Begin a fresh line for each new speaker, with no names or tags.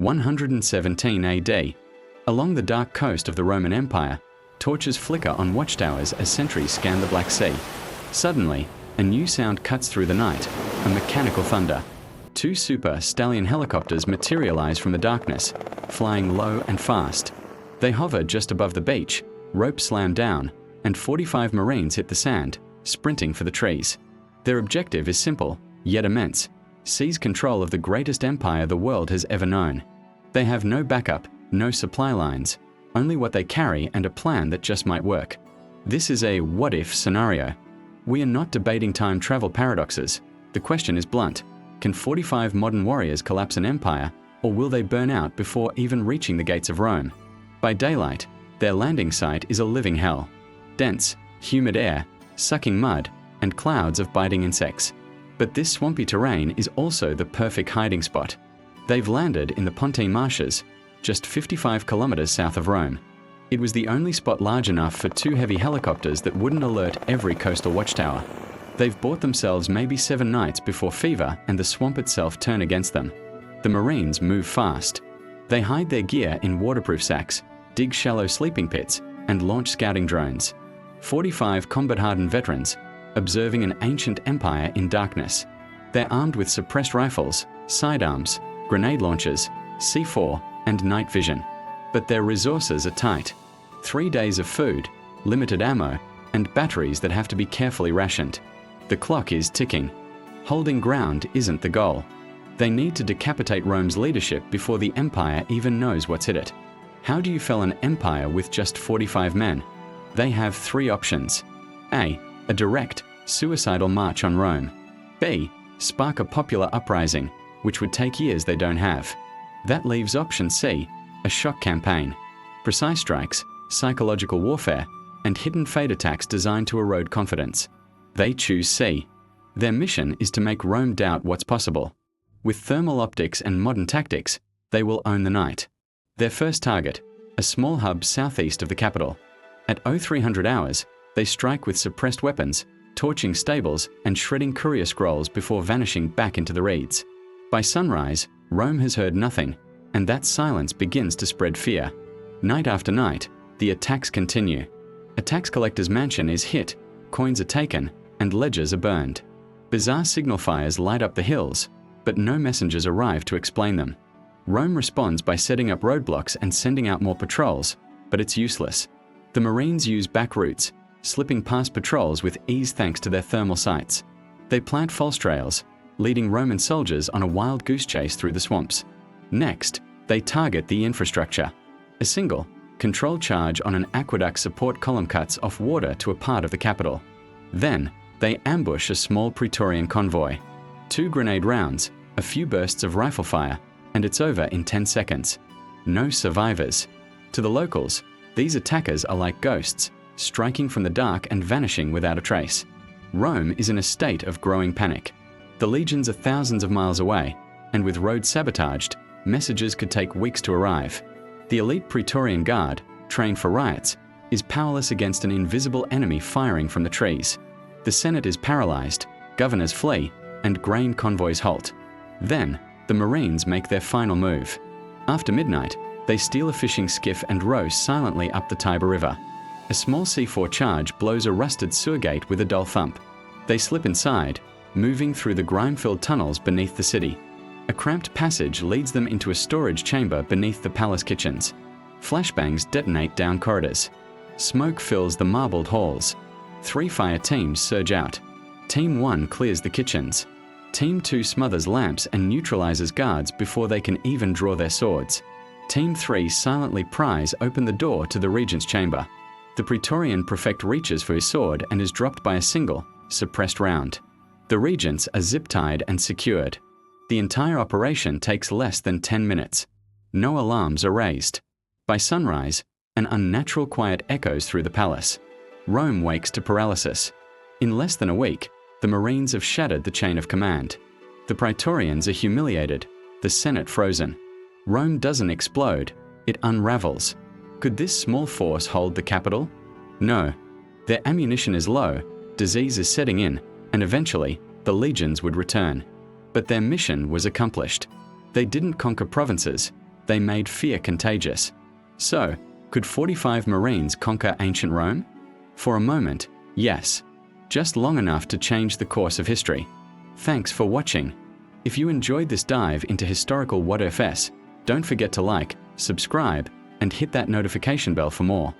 117 AD. Along the dark coast of the Roman Empire, torches flicker on watchtowers as sentries scan the Black Sea. Suddenly, a new sound cuts through the night, a mechanical thunder. Two Super Stallion helicopters materialize from the darkness, flying low and fast. They hover just above the beach, ropes slam down, and 45 Marines hit the sand, sprinting for the trees. Their objective is simple, yet immense: seize control of the greatest empire the world has ever known. They have no backup, no supply lines, only what they carry and a plan that just might work. This is a what-if scenario. We are not debating time travel paradoxes. The question is blunt. Can 45 modern warriors collapse an empire, or will they burn out before even reaching the gates of Rome? By daylight, their landing site is a living hell. Dense, humid air, sucking mud, and clouds of biting insects. But this swampy terrain is also the perfect hiding spot. They've landed in the Pontine Marshes, just 55 kilometers south of Rome. It was the only spot large enough for 2 heavy helicopters that wouldn't alert every coastal watchtower. They've bought themselves maybe 7 nights before fever and the swamp itself turn against them. The Marines move fast. They hide their gear in waterproof sacks, dig shallow sleeping pits, and launch scouting drones. 45 combat-hardened veterans, observing an ancient empire in darkness. They're armed with suppressed rifles, sidearms, grenade launchers, C4, and night vision. But their resources are tight. 3 days of food, limited ammo, and batteries that have to be carefully rationed. The clock is ticking. Holding ground isn't the goal. They need to decapitate Rome's leadership before the empire even knows what's hit it. How do you fell an empire with just 45 men? They have 3 options. A direct, suicidal march on Rome. B, spark a popular uprising, which would take years they don't have. That leaves option C, a shock campaign. Precise strikes, psychological warfare, and hidden fate attacks designed to erode confidence. They choose C. Their mission is to make Rome doubt what's possible. With thermal optics and modern tactics, they will own the night. Their first target, a small hub southeast of the capital. At 0300 hours, they strike with suppressed weapons, torching stables and shredding courier scrolls before vanishing back into the reeds. By sunrise, Rome has heard nothing, and that silence begins to spread fear. Night after night, the attacks continue. A tax collector's mansion is hit, coins are taken, and ledgers are burned. Bizarre signal fires light up the hills, but no messengers arrive to explain them. Rome responds by setting up roadblocks and sending out more patrols, but it's useless. The Marines use back routes, slipping past patrols with ease thanks to their thermal sights. They plant false trails, leading Roman soldiers on a wild goose chase through the swamps. Next, they target the infrastructure. A single, controlled charge on an aqueduct support column cuts off water to a part of the capital. Then, they ambush a small Praetorian convoy. 2 grenade rounds, a few bursts of rifle fire, and it's over in 10 seconds. No survivors. To the locals, these attackers are like ghosts, striking from the dark and vanishing without a trace. Rome is in a state of growing panic. The legions are thousands of miles away, and with roads sabotaged, messages could take weeks to arrive. The elite Praetorian Guard, trained for riots, is powerless against an invisible enemy firing from the trees. The Senate is paralyzed, governors flee, and grain convoys halt. Then, the Marines make their final move. After midnight, they steal a fishing skiff and row silently up the Tiber River. A small C4 charge blows a rusted sewer gate with a dull thump. They slip inside, moving through the grime-filled tunnels beneath the city. A cramped passage leads them into a storage chamber beneath the palace kitchens. Flashbangs detonate down corridors. Smoke fills the marbled halls. 3 fire teams surge out. Team 1 clears the kitchens. Team 2 smothers lamps and neutralizes guards before they can even draw their swords. Team 3 silently pries open the door to the regent's chamber. The Praetorian prefect reaches for his sword and is dropped by a single, suppressed round. The regents are zip-tied and secured. The entire operation takes less than 10 minutes. No alarms are raised. By sunrise, an unnatural quiet echoes through the palace. Rome wakes to paralysis. In less than a week, the Marines have shattered the chain of command. The Praetorians are humiliated, the Senate frozen. Rome doesn't explode, it unravels. Could this small force hold the capital? No. Their ammunition is low, disease is setting in, and eventually, the legions would return. But their mission was accomplished. They didn't conquer provinces, They made fear contagious. So, could 45 Marines conquer ancient Rome? For a moment, yes. Just long enough to change the course of history. Thanks for watching. If you enjoyed this dive into historical what-ifs, don't forget to like, subscribe, and hit that notification bell for more.